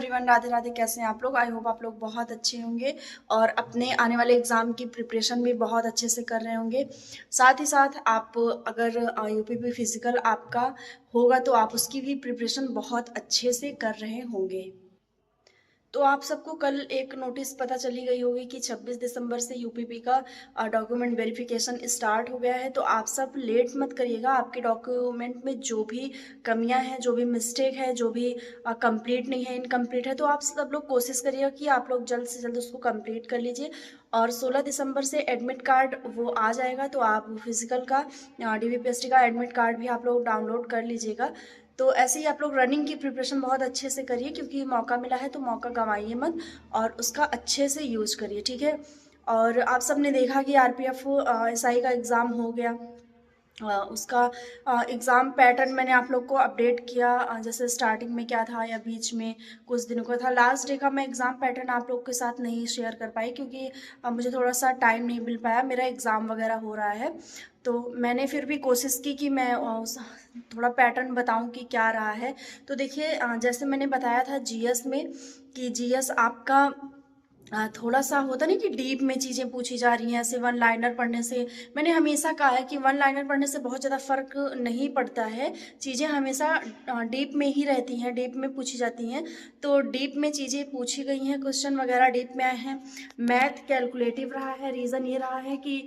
Everyone, Radhe Radhe. कैसे हैं आप लोग? आई होप आप लोग बहुत अच्छे होंगे और अपने आने वाले एग्ज़ाम की प्रिपरेशन भी बहुत अच्छे से कर रहे होंगे। साथ ही साथ आप अगर यूपीपी फिजिकल आपका होगा तो आप उसकी भी प्रिपरेशन बहुत अच्छे से कर रहे होंगे। तो आप सबको कल एक नोटिस पता चली गई होगी कि 26 दिसंबर से यूपीपी का डॉक्यूमेंट वेरिफिकेशन स्टार्ट हो गया है। तो आप सब लेट मत करिएगा। आपके डॉक्यूमेंट में जो भी कमियां हैं, जो भी मिस्टेक है, जो भी कंप्लीट नहीं है, इनकम्प्लीट है, तो आप सब लोग कोशिश करिएगा कि आप लोग जल्द से जल्द उसको कंप्लीट कर लीजिए। और 16 दिसंबर से एडमिट कार्ड वो आ जाएगा, तो आप फिजिकल का डीवीपीएसटी का एडमिट कार्ड भी आप लोग डाउनलोड कर लीजिएगा। तो ऐसे ही आप लोग रनिंग की प्रिपरेशन बहुत अच्छे से करिए, क्योंकि मौका मिला है तो मौका गंवाइए मत और उसका अच्छे से यूज करिए, ठीक है। और आप सब ने देखा कि आरपीएफ एसआई का एग्ज़ाम हो गया। उसका एग्ज़ाम पैटर्न मैंने आप लोग को अपडेट किया। जैसे स्टार्टिंग में क्या था या बीच में कुछ दिनों का था। लास्ट डे का मैं एग्ज़ाम पैटर्न आप लोग के साथ नहीं शेयर कर पाई, क्योंकि मुझे थोड़ा सा टाइम नहीं मिल पाया, मेरा एग्ज़ाम वगैरह हो रहा है। तो मैंने फिर भी कोशिश की कि मैं थोड़ा पैटर्न बताऊं कि क्या रहा है। तो देखिए, जैसे मैंने बताया था जीएस में कि जीएस आपका थोड़ा सा होता नहीं कि डीप में चीज़ें पूछी जा रही हैं ऐसे वन लाइनर पढ़ने से। मैंने हमेशा कहा है कि वन लाइनर पढ़ने से बहुत ज़्यादा फर्क नहीं पड़ता है। चीज़ें हमेशा डीप में ही रहती हैं, डीप में पूछी जाती हैं। तो डीप में चीज़ें पूछी गई हैं, क्वेश्चन वगैरह डीप में आए हैं। मैथ कैलकुलेटिव रहा है। रीज़न ये रहा है कि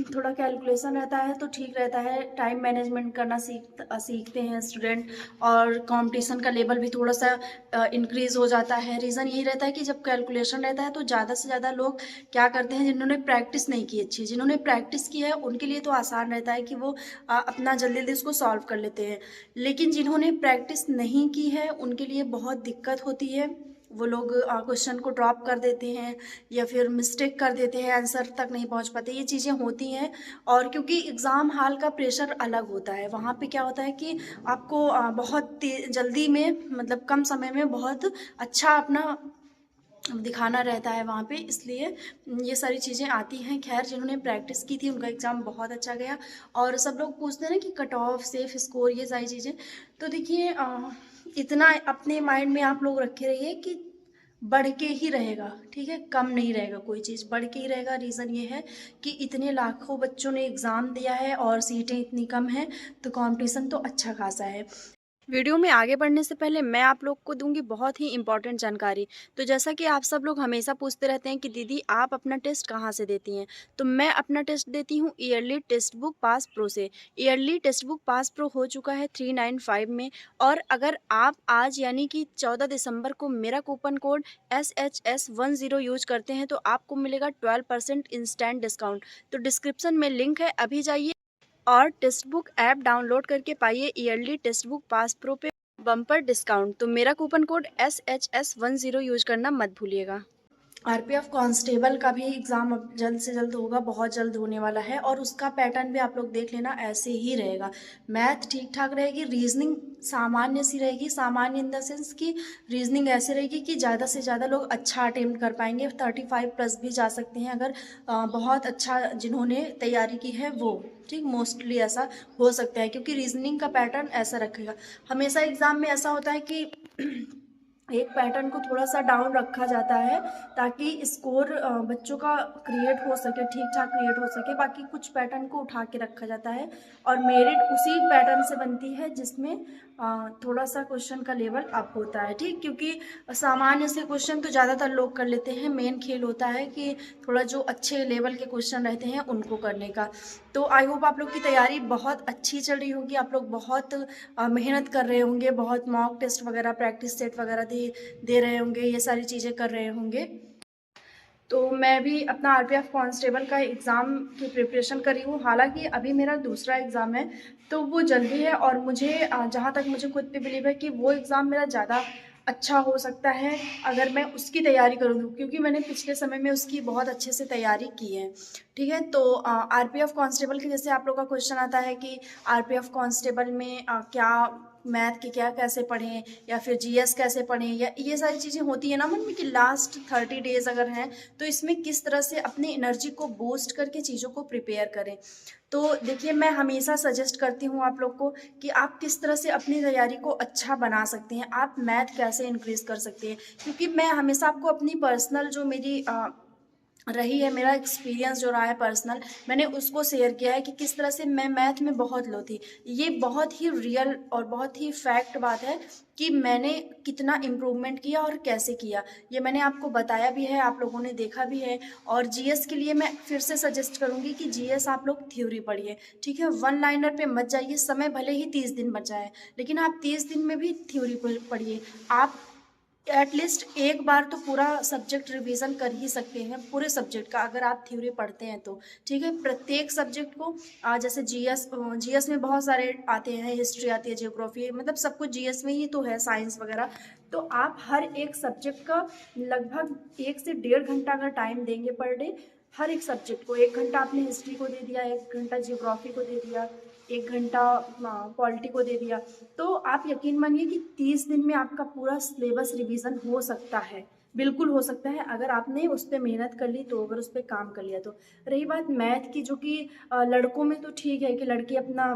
थोड़ा कैलकुलेशन रहता है तो ठीक रहता है, टाइम मैनेजमेंट करना सीखते हैं स्टूडेंट, और कंपटीशन का लेवल भी थोड़ा सा इंक्रीज़ हो जाता है। रीज़न यही रहता है कि जब कैलकुलेशन रहता है तो ज़्यादा से ज़्यादा लोग क्या करते हैं, जिन्होंने प्रैक्टिस नहीं की अच्छी, जिन्होंने प्रैक्टिस की है उनके लिए तो आसान रहता है कि वो अपना जल्दी जल्दी उसको सॉल्व कर लेते हैं। लेकिन जिन्होंने प्रैक्टिस नहीं की है उनके लिए बहुत दिक्कत होती है। वो लोग क्वेश्चन को ड्रॉप कर देते हैं या फिर मिस्टेक कर देते हैं, आंसर तक नहीं पहुंच पाते, ये चीज़ें होती हैं। और क्योंकि एग्ज़ाम हॉल का प्रेशर अलग होता है, वहाँ पे क्या होता है कि आपको बहुत जल्दी में, मतलब कम समय में बहुत अच्छा अपना दिखाना रहता है वहाँ पे, इसलिए ये सारी चीज़ें आती हैं। खैर, जिन्होंने प्रैक्टिस की थी उनका एग्ज़ाम बहुत अच्छा गया। और सब लोग पूछते हैं ना कि कट ऑफ, सेफ स्कोर, ये सारी चीज़ें। तो देखिए, इतना अपने माइंड में आप लोग रखे रहिए कि बढ़ के ही रहेगा, ठीक है, कम नहीं रहेगा, कोई चीज़ बढ़ के ही रहेगा। रीज़न ये है कि इतने लाखों बच्चों ने एग्ज़ाम दिया है और सीटें इतनी कम हैं, तो कंपटीशन तो अच्छा खासा है। वीडियो में आगे बढ़ने से पहले मैं आप लोग को दूंगी बहुत ही इंपॉर्टेंट जानकारी। तो जैसा कि आप सब लोग हमेशा पूछते रहते हैं कि दीदी आप अपना टेस्ट कहाँ से देती हैं, तो मैं अपना टेस्ट देती हूँ yearly text book pass pro से। Yearly text book pass pro हो चुका है 395 में। और अगर आप आज यानी कि 14 दिसंबर को मेरा कूपन कोड SHS10 यूज करते हैं तो आपको मिलेगा 12% इंस्टेंट डिस्काउंट। तो डिस्क्रिप्शन में लिंक है, अभी जाइए और टेक्स्ट बुक ऐप डाउनलोड करके पाइए yearly text book pass pro पे बम्पर डिस्काउंट। तो मेरा कूपन कोड SHS10 यूज करना मत भूलिएगा। आरपीएफ कांस्टेबल का भी एग्ज़ाम अब जल्द से जल्द होगा, बहुत जल्द होने वाला है, और उसका पैटर्न भी आप लोग देख लेना, ऐसे ही रहेगा। मैथ ठीक ठाक रहेगी, रीजनिंग सामान्य सी रहेगी। सामान्य इन द सेंस कि रीजनिंग ऐसे रहेगी कि ज़्यादा से ज़्यादा लोग अच्छा अटेम्प्ट कर पाएंगे, 35+ भी जा सकते हैं अगर बहुत अच्छा जिन्होंने तैयारी की है वो, ठीक, मोस्टली ऐसा हो सकता है, क्योंकि रीजनिंग का पैटर्न ऐसा रखेगा। हमेशा एग्ज़ाम में ऐसा होता है कि एक पैटर्न को थोड़ा सा डाउन रखा जाता है ताकि स्कोर बच्चों का क्रिएट हो सके, ठीक ठाक क्रिएट हो सके। बाकी कुछ पैटर्न को उठा के रखा जाता है और मेरिट उसी पैटर्न से बनती है जिसमें थोड़ा सा क्वेश्चन का लेवल अप होता है, ठीक। क्योंकि सामान्य से क्वेश्चन तो ज़्यादातर लोग कर लेते हैं, मेन खेल होता है कि थोड़ा जो अच्छे लेवल के क्वेश्चन रहते हैं उनको करने का। तो आई होप आप लोग की तैयारी बहुत अच्छी चल रही होगी, आप लोग बहुत मेहनत कर रहे होंगे, बहुत मॉक टेस्ट वगैरह, प्रैक्टिस सेट वगैरह दे रहे होंगे, ये सारी चीज़ें कर रहे होंगे। तो मैं भी अपना आरपीएफ कांस्टेबल का एग्ज़ाम की प्रिपरेशन कर रही हूँ। हालांकि अभी मेरा दूसरा एग्ज़ाम है तो वो जल्दी है, और मुझे जहाँ तक मुझे खुद पे बिलीव है कि वो एग्ज़ाम मेरा ज़्यादा अच्छा हो सकता है अगर मैं उसकी तैयारी करूँगी, क्योंकि मैंने पिछले समय में उसकी बहुत अच्छे से तैयारी की है, ठीक है। तो आरपीएफ कांस्टेबल के जैसे आप लोग का क्वेश्चन आता है कि आरपीएफ कांस्टेबल में क्या मैथ के क्या कैसे पढ़ें या फिर जीएस कैसे पढ़ें, या ये सारी चीज़ें होती है ना मन में कि लास्ट 30 डेज अगर हैं तो इसमें किस तरह से अपनी एनर्जी को बूस्ट करके चीज़ों को प्रिपेयर करें। तो देखिए, मैं हमेशा सजेस्ट करती हूँ आप लोग को कि आप किस तरह से अपनी तैयारी को अच्छा बना सकते हैं, आप मैथ कैसे इंक्रीज कर सकते हैं। क्योंकि मैं हमेशा आपको अपनी पर्सनल जो मेरी रही है, मेरा एक्सपीरियंस जो रहा है पर्सनल, मैंने उसको शेयर किया है कि किस तरह से मैं मैथ में बहुत लो थी। ये बहुत ही रियल और बहुत ही फैक्ट बात है कि मैंने कितना इम्प्रूवमेंट किया और कैसे किया, ये मैंने आपको बताया भी है, आप लोगों ने देखा भी है। और जीएस के लिए मैं फिर से सजेस्ट करूंगी कि जीएस आप लोग थ्योरी पढ़िए, ठीक है, वन लाइनर पे मत जाइए। समय भले ही 30 दिन बचा है, लेकिन आप 30 दिन में भी थ्योरी पढ़िए। आप एटलीस्ट एक बार तो पूरा सब्जेक्ट रिवीजन कर ही सकते हैं, पूरे सब्जेक्ट का, अगर आप थ्योरी पढ़ते हैं तो, ठीक है। प्रत्येक सब्जेक्ट को जैसे जीएस में बहुत सारे आते हैं, हिस्ट्री आती है, जियोग्राफी, मतलब सब कुछ जीएस में ही तो है, साइंस वगैरह। तो आप हर एक सब्जेक्ट का लगभग 1 से 1.5 घंटा अगर टाइम देंगे पर डे, हर एक सब्जेक्ट को 1 घंटा आपने हिस्ट्री को दे दिया, 1 घंटा जियोग्राफी को दे दिया, 1 घंटा पॉलिटी को दे दिया, तो आप यकीन मानिए कि 30 दिन में आपका पूरा सिलेबस रिवीजन हो सकता है। बिल्कुल हो सकता है, अगर आपने उस पर मेहनत कर ली तो, अगर उस पर काम कर लिया तो। रही बात मैथ की, जो कि लड़कों में तो ठीक है कि लड़के अपना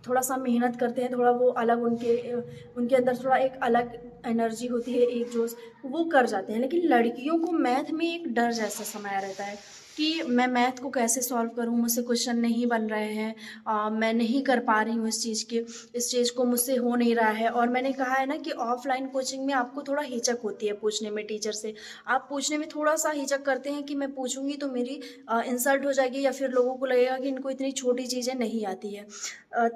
थोड़ा सा मेहनत करते हैं, थोड़ा वो अलग उनके अंदर थोड़ा एक अलग एनर्जी होती है, एक जोश, वो कर जाते हैं। लेकिन लड़कियों को मैथ में एक डर जैसा समाया रहता है कि मैं मैथ को कैसे सॉल्व करूं, मुझसे क्वेश्चन नहीं बन रहे हैं, मैं नहीं कर पा रही हूँ इस चीज़ को मुझसे हो नहीं रहा है। और मैंने कहा है ना कि ऑफलाइन कोचिंग में आपको थोड़ा हिचक होती है पूछने में टीचर से, आप पूछने में थोड़ा सा हिचक करते हैं कि मैं पूछूंगी तो मेरी इंसल्ट हो जाएगी, या फिर लोगों को लगेगा कि इनको इतनी छोटी चीज़ें नहीं आती है।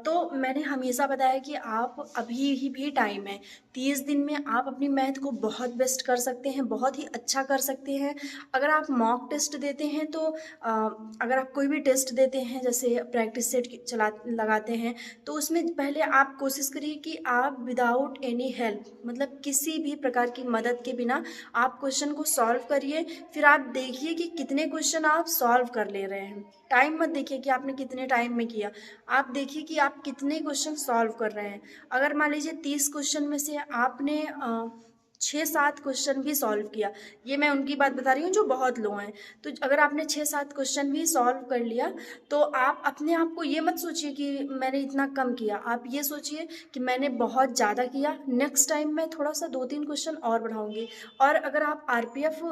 तो मैंने हमेशा बताया कि आप अभी ही भी टाइम है, 30 दिन में आप अपनी मैथ को बहुत बेस्ट कर सकते हैं, बहुत ही अच्छा कर सकते हैं। अगर आप मॉक टेस्ट देते हैं तो अगर आप कोई भी टेस्ट देते हैं, जैसे प्रैक्टिस सेट चला लगाते हैं, तो उसमें पहले आप कोशिश करिए कि आप विदाउट एनी हेल्प, मतलब किसी भी प्रकार की मदद के बिना आप क्वेश्चन को सॉल्व करिए। फिर आप देखिए कि कितने क्वेश्चन आप सॉल्व कर ले रहे हैं। टाइम मत देखिए कि आपने कितने टाइम में किया, आप देखिए कि आप कितने क्वेश्चन सॉल्व कर रहे हैं। अगर मान लीजिए 30 क्वेश्चन में से आपने 6-7 क्वेश्चन भी सॉल्व किया, ये मैं उनकी बात बता रही हूँ जो बहुत लो हैं, तो अगर आपने 6-7 क्वेश्चन भी सॉल्व कर लिया, तो आप अपने आप को ये मत सोचिए कि मैंने इतना कम किया, आप ये सोचिए कि मैंने बहुत ज़्यादा किया, नेक्स्ट टाइम मैं थोड़ा सा 2-3 क्वेश्चन और बढ़ाऊंगी। और अगर आप आरपीएफ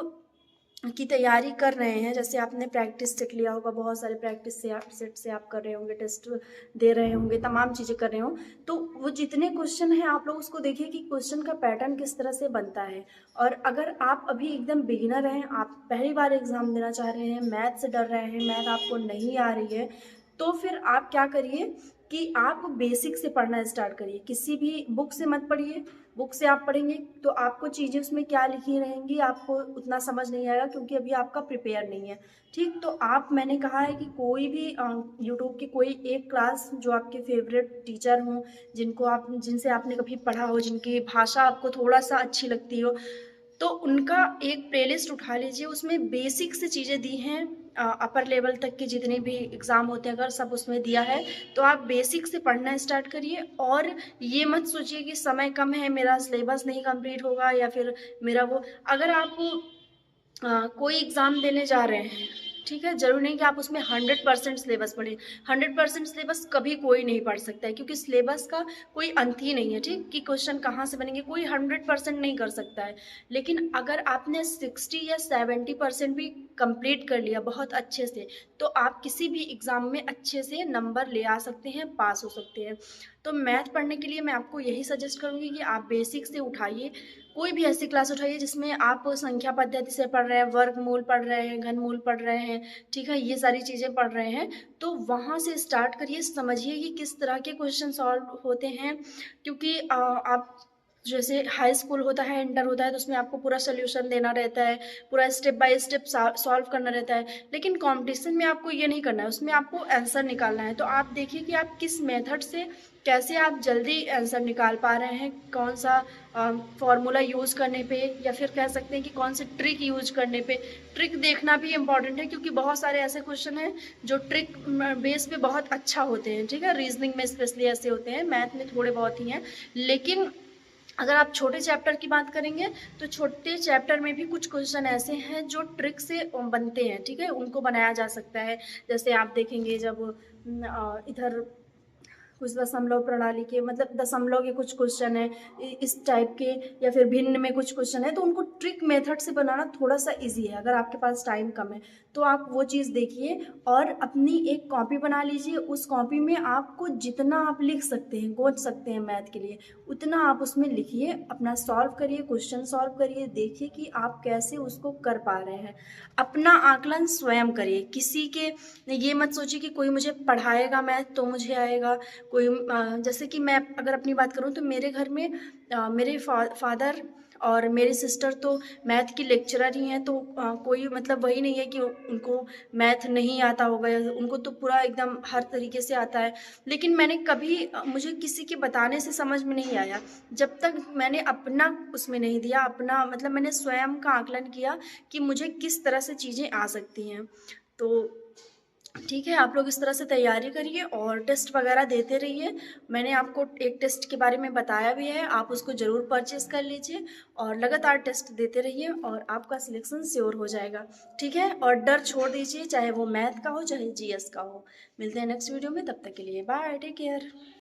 की तैयारी कर रहे हैं, जैसे आपने प्रैक्टिस सेट लिया होगा, बहुत सारे प्रैक्टिस सेट से आप कर रहे होंगे, टेस्ट दे रहे होंगे, तमाम चीज़ें कर रहे हो, तो वो जितने क्वेश्चन हैं आप लोग उसको देखिए कि क्वेश्चन का पैटर्न किस तरह से बनता है। और अगर आप अभी एकदम बिगिनर हैं, आप पहली बार एग्ज़ाम देना चाह रहे हैं, मैथ से डर रहे हैं, मैथ आपको नहीं आ रही है, तो फिर आप क्या करिए कि आप बेसिक से पढ़ना स्टार्ट करिए, किसी भी बुक से मत पढ़िए। बुक से आप पढ़ेंगे तो आपको चीज़ें उसमें क्या लिखी रहेंगी आपको उतना समझ नहीं आएगा, क्योंकि अभी आपका प्रिपेयर नहीं है, ठीक। तो आप, मैंने कहा है कि कोई भी यूट्यूब की कोई एक क्लास जो आपके फेवरेट टीचर हों, जिनसे आपने कभी पढ़ा हो, जिनकी भाषा आपको थोड़ा सा अच्छी लगती हो, तो उनका एक प्लेलिस्ट उठा लीजिए, उसमें बेसिक से चीज़ें दी हैं, अपर लेवल तक के जितने भी एग्ज़ाम होते हैं अगर सब उसमें दिया है, तो आप बेसिक से पढ़ना स्टार्ट करिए। और ये मत सोचिए कि समय कम है, मेरा सिलेबस नहीं कंप्लीट होगा, या फिर मेरा वो, अगर आप कोई एग्ज़ाम देने जा रहे हैं, ठीक है, जरूरी नहीं कि आप उसमें 100% सिलेबस पढ़ें। 100% सिलेबस कभी कोई नहीं पढ़ सकता है, क्योंकि सिलेबस का कोई अंत ही नहीं है, ठीक, कि क्वेश्चन कहाँ से बनेंगे, कोई 100% नहीं कर सकता है। लेकिन अगर आपने 60 या 70% भी कंप्लीट कर लिया बहुत अच्छे से, तो आप किसी भी एग्ज़ाम में अच्छे से नंबर ले आ सकते हैं, पास हो सकते हैं। तो मैथ पढ़ने के लिए मैं आपको यही सजेस्ट करूँगी कि आप बेसिक से उठाइए, कोई भी ऐसी क्लास उठाइए जिसमें आप संख्या पद्धति से पढ़ रहे हैं, वर्गमूल पढ़ रहे हैं, घनमूल पढ़ रहे हैं, ठीक है, ये सारी चीज़ें पढ़ रहे हैं, तो वहाँ से स्टार्ट करिए, समझिए कि किस तरह के क्वेश्चन सॉल्व होते हैं। क्योंकि आप जैसे हाई स्कूल होता है, इंटर होता है, तो उसमें आपको पूरा सोल्यूशन देना रहता है, पूरा स्टेप बाय स्टेप सॉल्व करना रहता है। लेकिन कंपटीशन में आपको ये नहीं करना है, उसमें आपको आंसर निकालना है। तो आप देखिए कि आप किस मेथड से कैसे आप जल्दी आंसर निकाल पा रहे हैं, कौन सा फॉर्मूला यूज़ करने पे, या फिर कह सकते हैं कि कौन से ट्रिक यूज करने पे। ट्रिक देखना भी इम्पॉर्टेंट है, क्योंकि बहुत सारे ऐसे क्वेश्चन हैं जो ट्रिक बेस पे बहुत अच्छा होते हैं, ठीक है। रीजनिंग में स्पेशली ऐसे होते हैं, मैथ में थोड़े बहुत ही हैं। लेकिन अगर आप छोटे चैप्टर की बात करेंगे, तो छोटे चैप्टर में भी कुछ क्वेश्चन ऐसे हैं जो ट्रिक से बनते हैं, ठीक है, उनको बनाया जा सकता है। जैसे आप देखेंगे जब इधर कुछ दशमलव प्रणाली के, मतलब दशमलव के कुछ क्वेश्चन है इस टाइप के, या फिर भिन्न में कुछ क्वेश्चन है, तो उनको ट्रिक मेथड से बनाना थोड़ा सा इजी है। अगर आपके पास टाइम कम है तो आप वो चीज़ देखिए, और अपनी एक कॉपी बना लीजिए। उस कॉपी में आपको जितना आप लिख सकते हैं, सोच सकते हैं मैथ के लिए, उतना आप उसमें लिखिए, अपना सॉल्व करिए, क्वेश्चन सॉल्व करिए, देखिए कि आप कैसे उसको कर पा रहे हैं। अपना आकलन स्वयं करिए, किसी के ये मत सोचिए कि कोई मुझे पढ़ाएगा मैथ तो मुझे आएगा। कोई जैसे कि मैं अगर अपनी बात करूँ, तो मेरे घर में मेरे फादर और मेरी सिस्टर तो मैथ की लेक्चरर ही हैं। तो कोई मतलब वही नहीं है कि उनको मैथ नहीं आता होगा, या उनको तो पूरा एकदम हर तरीके से आता है। लेकिन मैंने कभी मुझे किसी के बताने से समझ में नहीं आया, जब तक मैंने अपना उसमें नहीं दिया, अपना मतलब मैंने स्वयं का आकलन किया कि मुझे किस तरह से चीज़ें आ सकती हैं। तो ठीक है, आप लोग इस तरह से तैयारी करिए और टेस्ट वगैरह देते रहिए। मैंने आपको एक टेस्ट के बारे में बताया भी है, आप उसको ज़रूर परचेस कर लीजिए, और लगातार टेस्ट देते रहिए और आपका सिलेक्शन श्योर हो जाएगा, ठीक है। और डर छोड़ दीजिए, चाहे वो मैथ का हो चाहे जीएस का हो। मिलते हैं नेक्स्ट वीडियो में, तब तक के लिए बाय, टेक केयर।